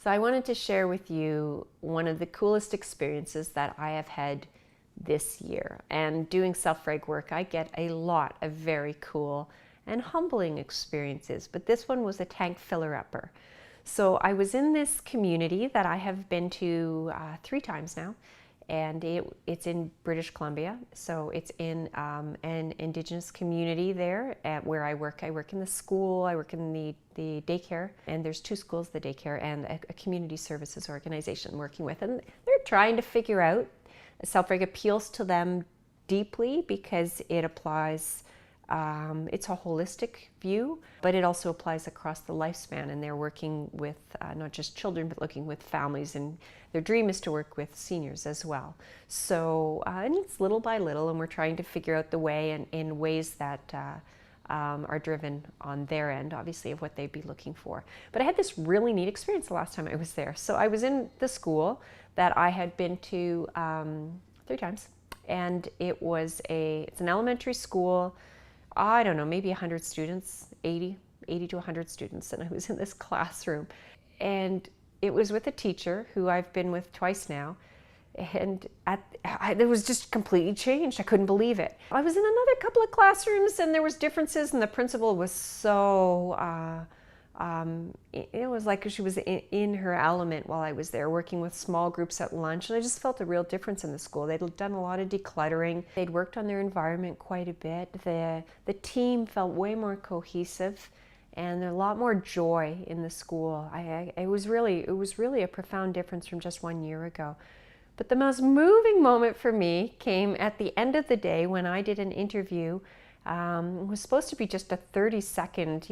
So I wanted to share with you one of the coolest experiences that I have had this year. And doing self-reg work, I get a lot of very cool and humbling experiences, but this one was a tank filler-upper. So I was in this community that I have been to 3 times now, and it's in British Columbia. So it's in an Indigenous community there where I work. I work in the school, I work in the daycare, and there's 2 schools, the daycare, and a community services organization I'm working with. And they're trying to figure out, Self-Reg appeals to them deeply because it applies, it's a holistic view, but it also applies across the lifespan, and they're working with not just children, but looking with families, and their dream is to work with seniors as well. So, and it's little by little, and we're trying to figure out the way and in ways that are driven on their end, obviously, of what they'd be looking for. But I had this really neat experience the last time I was there. So I was in the school that I had been to 3 times, and it's an elementary school. I don't know, maybe 100 students, 80 to 100 students, and I was in this classroom. And it was with a teacher who I've been with twice now, and it was just completely changed. I couldn't believe it. I was in another couple of classrooms, and there was differences, and the principal was so, it was like she was in her element while I was there, working with small groups at lunch, and I just felt a real difference in the school. They'd done a lot of decluttering. They'd worked on their environment quite a bit. The team felt way more cohesive, and there's a lot more joy in the school. It was really a profound difference from just 1 year ago. But the most moving moment for me came at the end of the day when I did an interview. It was supposed to be just a 30-second,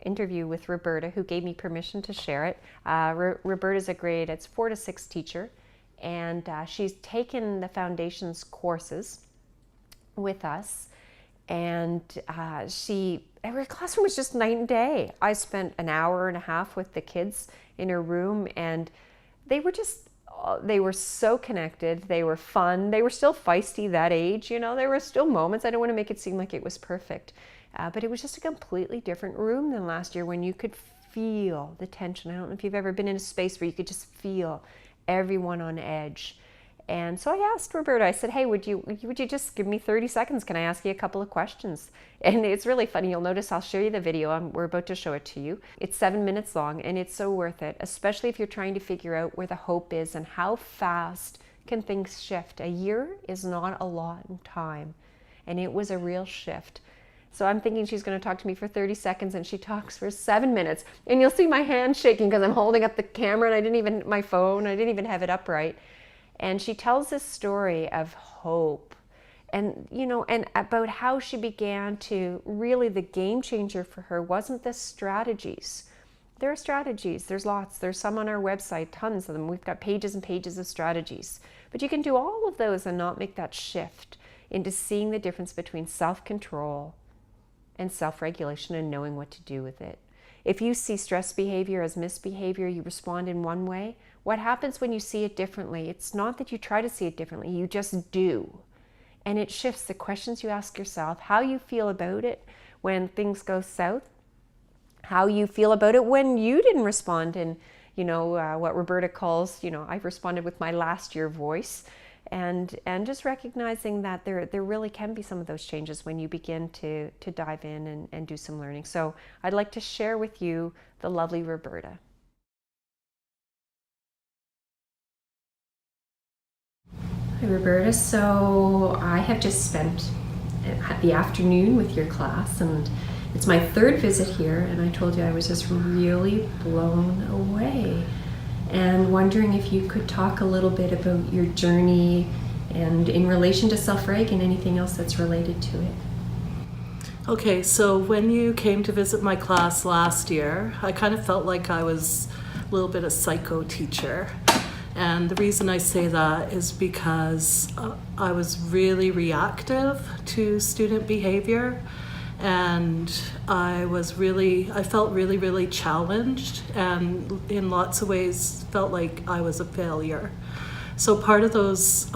interview with Roberta, who gave me permission to share it. Roberta's a grade, it's 4 to 6 teacher, and she's taken the Foundations courses with us, and her classroom was just night and day. I spent an hour and a half with the kids in her room, and they were so connected, they were fun, they were still feisty that age, there were still moments. I don't want to make it seem like it was perfect, but it was just a completely different room than last year when you could feel the tension. I don't know if you've ever been in a space where you could just feel everyone on edge. And so I asked Roberta, I said, hey, would you just give me 30 seconds? Can I ask you a couple of questions? And it's really funny. You'll notice I'll show you the video. We're about to show it to you. It's 7 minutes long, and it's so worth it, especially if you're trying to figure out where the hope is and how fast can things shift. A year is not a lot in time, and it was a real shift. So I'm thinking she's going to talk to me for 30 seconds, and she talks for 7 minutes. And you'll see my hand shaking because I'm holding up the camera, and my phone, I didn't even have it upright. And she tells this story of hope, and and about how she began to really, the game changer for her wasn't the strategies. There are strategies, there's lots, there's some on our website, tons of them. We've got pages and pages of strategies. But you can do all of those and not make that shift into seeing the difference between self-control and self-regulation and knowing what to do with it. If you see stress behavior as misbehavior, you respond in one way. What happens when you see it differently? It's not that you try to see it differently, you just do. And it shifts the questions you ask yourself, how you feel about it when things go south, how you feel about it when you didn't respond in, what Roberta calls, I've responded with my last year voice. And just recognizing that there really can be some of those changes when you begin to dive in and do some learning. So I'd like to share with you the lovely Roberta. Hi Roberta, so I have just spent the afternoon with your class, and it's my 3rd visit here, and I told you I was just really blown away. And wondering if you could talk a little bit about your journey and in relation to Self-Reg and anything else that's related to it. Okay, so when you came to visit my class last year, I kind of felt like I was a little bit a psycho teacher. And the reason I say that is because I was really reactive to student behavior, and I felt really challenged, and in lots of ways felt like I was a failure. So part of those,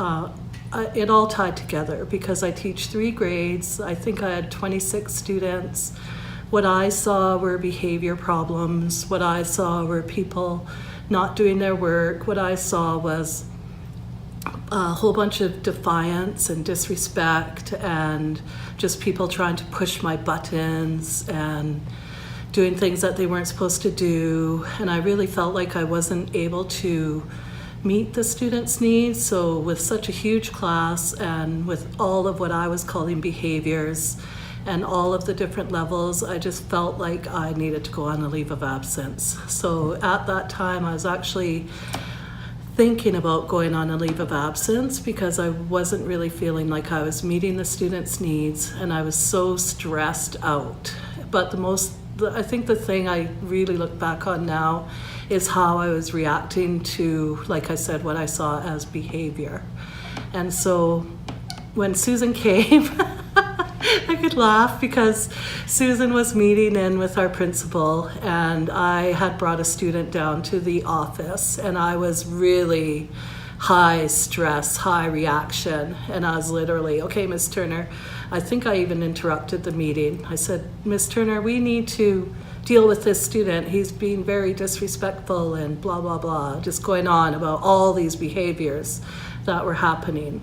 it all tied together because I teach 3 grades. I think I had 26 students. What I saw were behavior problems. What I saw were people not doing their work, what I saw was a whole bunch of defiance and disrespect and just people trying to push my buttons and doing things that they weren't supposed to do. And I really felt like I wasn't able to meet the students' needs. So with such a huge class and with all of what I was calling behaviors and all of the different levels, I just felt like I needed to go on a leave of absence. So at that time, I was actually thinking about going on a leave of absence because I wasn't really feeling like I was meeting the students' needs, and I was so stressed out. But I think the thing I really look back on now is how I was reacting to, like I said, what I saw as behavior. And so when Susan came, I could laugh because Susan was meeting in with our principal, and I had brought a student down to the office, and I was really high stress, high reaction. And I was literally, okay, Miss Turner, I think I even interrupted the meeting. I said, Miss Turner, we need to deal with this student. He's being very disrespectful and blah, blah, blah, just going on about all these behaviors that were happening.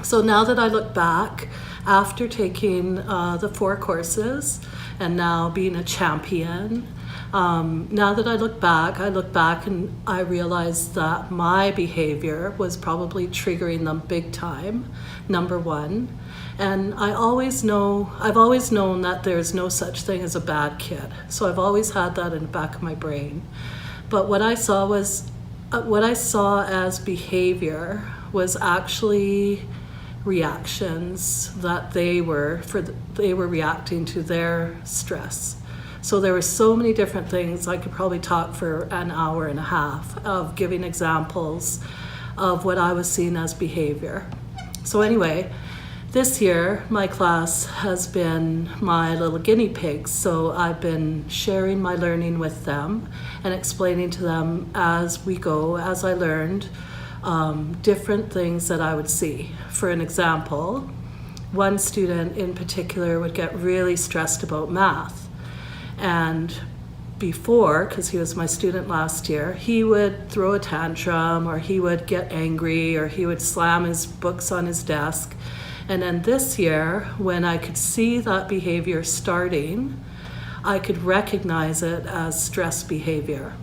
So now that I look back, after taking the 4 courses and now being a champion, now that I look back and I realize that my behavior was probably triggering them big time, number one. And I've always known that there's no such thing as a bad kid. So I've always had that in the back of my brain. But what I saw as behavior was actually reactions that they were reacting to their stress. So there were so many different things. I could probably talk for an hour and a half of giving examples of what I was seeing as behavior. So anyway, this year my class has been my little guinea pigs. So I've been sharing my learning with them and explaining to them as we go, as I learned, different things that I would see. For an example, one student in particular would get really stressed about math. And before, because he was my student last year, he would throw a tantrum, or he would get angry, or he would slam his books on his desk. And then this year, when I could see that behavior starting, I could recognize it as stress behavior.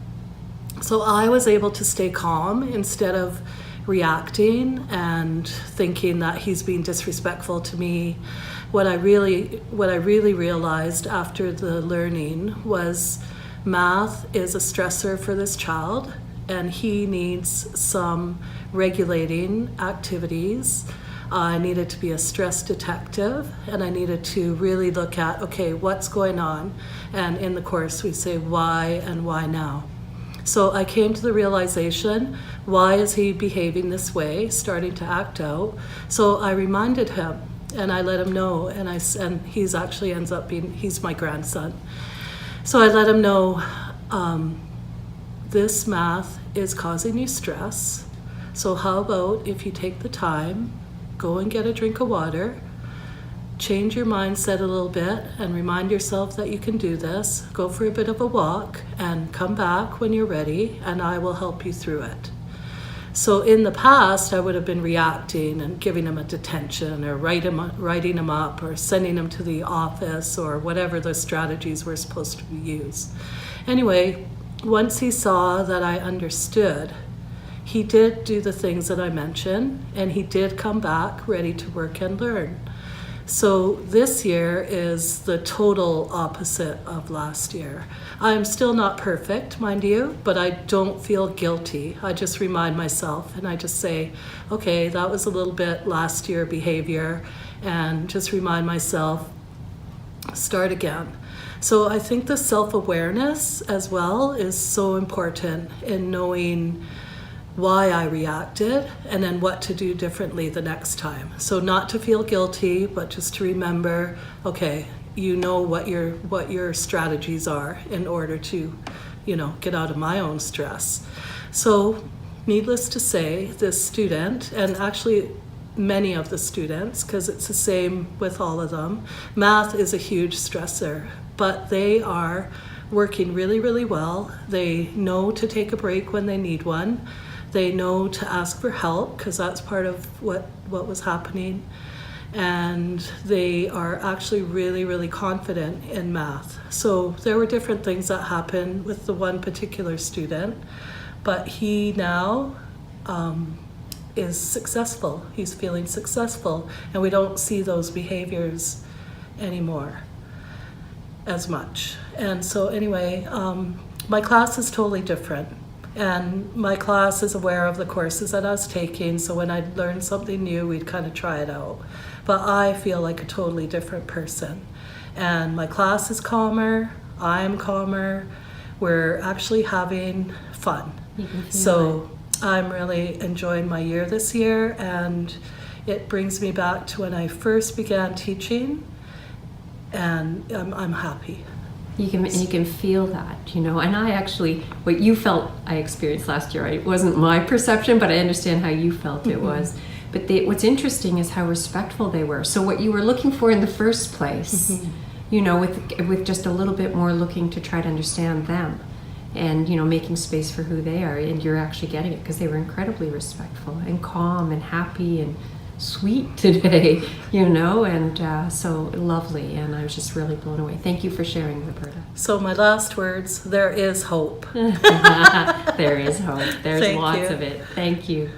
So I was able to stay calm instead of reacting and thinking that he's being disrespectful to me. What I really realized after the learning was math is a stressor for this child, and he needs some regulating activities. I needed to be a stress detective, and I needed to really look at, okay, what's going on? And in the course we say why and why now. So I came to the realization, why is he behaving this way, starting to act out? So I reminded him, and I let him know, and he's actually ends up being, he's my grandson. So I let him know, this math is causing you stress. So how about if you take the time, go and get a drink of water, change your mindset a little bit and remind yourself that you can do this, go for a bit of a walk and come back when you're ready, and I will help you through it. So in the past, I would have been reacting and giving him a detention, or writing him up, or sending him to the office, or whatever the strategies were supposed to be used. Anyway, once he saw that I understood, he did do the things that I mentioned, and he did come back ready to work and learn. So this year is the total opposite of last year. I'm still not perfect, mind you, but I don't feel guilty. I just remind myself, and I just say, okay, that was a little bit last year behavior, and just remind myself, start again. So I think the self-awareness as well is so important in knowing why I reacted and then what to do differently the next time. So not to feel guilty, but just to remember, okay, you know what your strategies are in order to, get out of my own stress. So needless to say, this student, and actually many of the students, because it's the same with all of them, math is a huge stressor, but they are working really, really well. They know to take a break when they need one. They know to ask for help, because that's part of what was happening. And they are actually really, really confident in math. So there were different things that happened with the one particular student, but he now is successful. He's feeling successful, and we don't see those behaviors anymore as much. And so anyway, my class is totally different. And my class is aware of the courses that I was taking, so when I learned something new, we'd kind of try it out. But I feel like a totally different person. And my class is calmer, I'm calmer, we're actually having fun. So I'm really enjoying my year this year, and it brings me back to when I first began teaching, and I'm happy. You can feel that, you know. And I actually, what you felt I experienced last year, it wasn't my perception, but I understand how you felt it was. But what's interesting is how respectful they were. So what you were looking for in the first place, you know, with just a little bit more looking to try to understand them, and, you know, making space for who they are, and you're actually getting it, because they were incredibly respectful and calm and happy and sweet today, you know, and so lovely, and I was just really blown away. Thank you for sharing, Roberta. So my last words, there is hope. There is hope. There's Thank lots you. of it. Thank you.